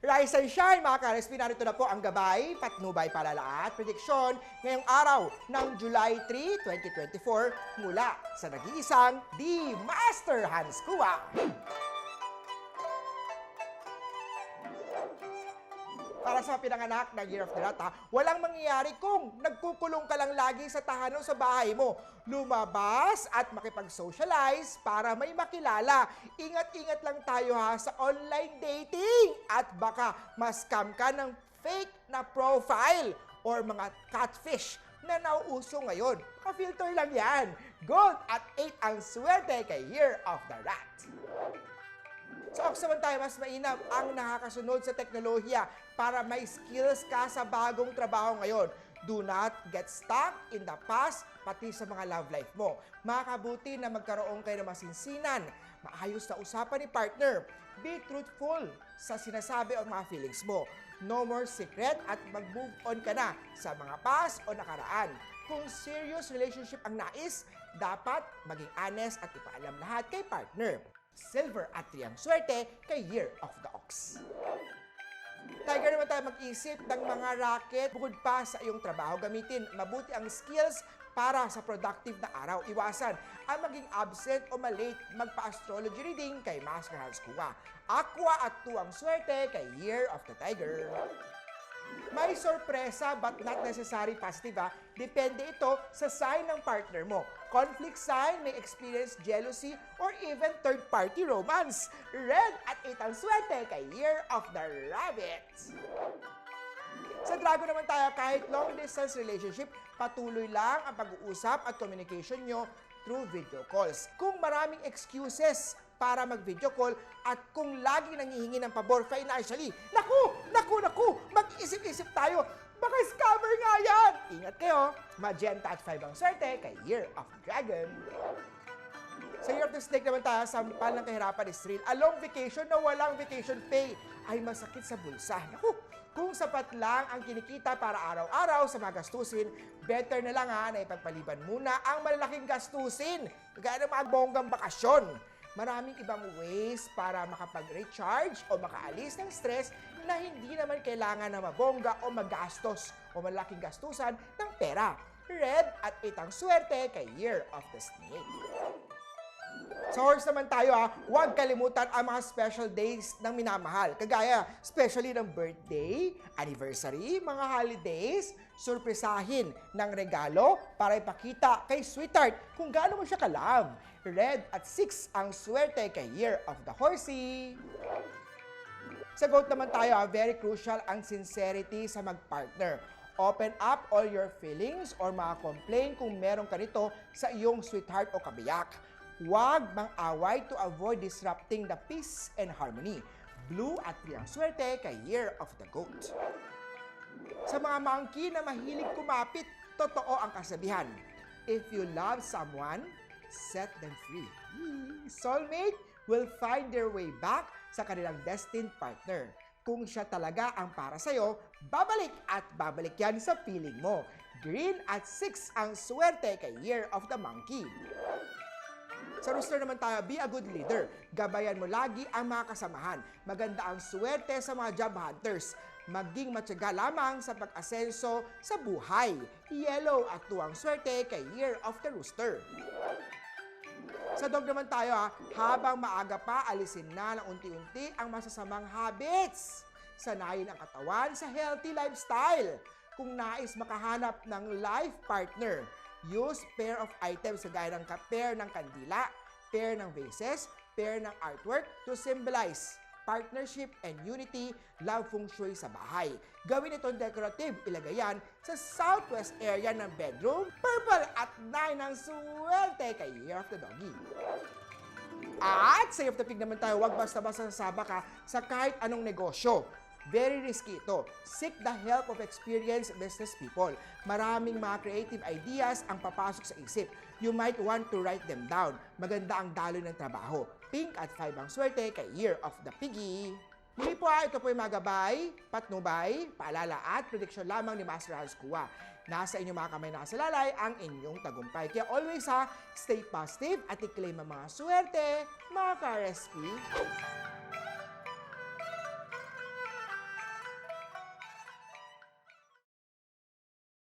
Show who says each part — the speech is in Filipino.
Speaker 1: Rise and shine mga ka-RSP, narito na po ang gabay, patnubay, palala at prediksyon ngayong araw ng July 3, 2024 mula sa nag-iisang The Master Hans Kua. Para sa pinanganak ng Year of the Rat, walang mangyayari kung nagkukulong ka lang lagi sa tahanan sa bahay mo. Lumabas at makipag-socialize para may makilala. Ingat-ingat lang tayo sa online dating at baka ma-scam ka ng fake na profile or mga catfish na nauuso ngayon. Ka-filter lang yan. Gold at 8 ang swerte kay Year of the Rat. Sa Ox naman tayo, mas mainam ang nakakasunod sa teknolohiya para may skills ka sa bagong trabaho ngayon. Do not get stuck in the past, pati sa mga love life mo. Makabuti na magkaroon kayo ng masinsinan, maayos na usapan ni partner. Be truthful sa sinasabi o mga feelings mo. No more secret at mag-move on ka na sa mga past o nakaraan. Kung serious relationship ang nais, dapat maging honest at ipaalam lahat kay partner. Silver at 3 ang swerte kay Year of the Ox. Tiger naman tayo mag-isip ng mga racket bukod pa sa iyong trabaho. Gamitin mabuti ang skills para sa productive na araw. Iwasan ang maging absent o malate. Magpa-astrology reading kay Master Hans Kua. Aqua at 2 ang swerte kay Year of the Tiger. May sorpresa but not necessary positive Depende ito sa sign ng partner mo. Conflict sign may experience jealousy or even third-party romance. Red at 8 ang swerte kay Year of the Rabbit. Sa Dragon naman tayo, kahit long-distance relationship, patuloy lang ang pag-uusap at communication nyo through video calls. Kung maraming excuses para mag-video call at kung lagi nanghihingi ng pabor financially, naku, mag-isip-isip tayo, baka scammer nga yan! Ingat kayo, Magenta at 5 ang swerte kay Year of Dragon. Sa Year of the Snake naman tayo, sampal ng kahirapan is real. A long vacation na walang vacation pay ay masakit sa bulsa. Naku, kung sapat lang ang kinikita para araw-araw sa mga gastusin, better na lang na ipagpaliban muna ang malalaking gastusin. Kagaya ng mga bonggang bakasyon. Maraming ibang ways para makapag-recharge o makaalis ng stress na hindi naman kailangan na mabongga o magastos o malaking gastusan ng pera. Red at 8 ang swerte kay Year of the Snake. Sa horse naman tayo huwag kalimutan ang mga special days ng minamahal. Kagaya, especially ng birthday, anniversary, mga holidays, surpresahin ng regalo para ipakita kay sweetheart kung gaano mo siya ka-love. Red at 6 ang swerte kay Year of the Horsey. Sa goat naman tayo, very crucial ang sincerity sa mag-partner. Open up all your feelings or complain kung meron ka nito sa iyong sweetheart o kabiyak. Huwag mang-away to avoid disrupting the peace and harmony. Blue at 3 ang swerte kay Year of the Goat. Sa mga monkey na mahilig kumapit, totoo ang kasabihan. If you love someone, set them free. Soulmate will find their way back sa kanilang destined partner. Kung siya talaga ang para sa'yo, babalik at babalik yan sa feeling mo. Green at 6 ang swerte kay Year of the Monkey. Sa rooster naman tayo, be a good leader. Gabayan mo lagi ang mga kasamahan. Maganda ang swerte sa mga job hunters. Maging matyaga lamang sa pag-asenso sa buhay. Yellow at 2 ang swerte kay Year of the Rooster. Sa dog naman tayo, habang maaga pa, alisin na ng unti-unti ang masasamang habits. Sanayin ang katawan sa healthy lifestyle. Kung nais makahanap ng life partner, use pair of items gaya ng pair ng kandila, pair ng vases, pair ng artwork to symbolize partnership and unity, love feng shui sa bahay. Gawin itong decorative, ilagay yan sa southwest area ng bedroom. Purple at 9 ang swerte kay Year of the Doggy. At sa Year of the Pig naman tayo, huwag basta-basta sasaba ka sa kahit anong negosyo. Very risky ito. Seek the help of experienced business people. Maraming mga creative ideas ang papasok sa isip. You might want to write them down. Maganda ang daloy ng trabaho. Pink at 5 ang swerte kay Year of the Piggy. Muli po ito po yung mga gabay, patnubay, paalala at prediksyon lamang ni Master Hans Kua. Nasa inyong mga kamay nakasalalay ang inyong tagumpay. Kaya always stay positive at i-claim ang mga swerte, mga ka-RSP.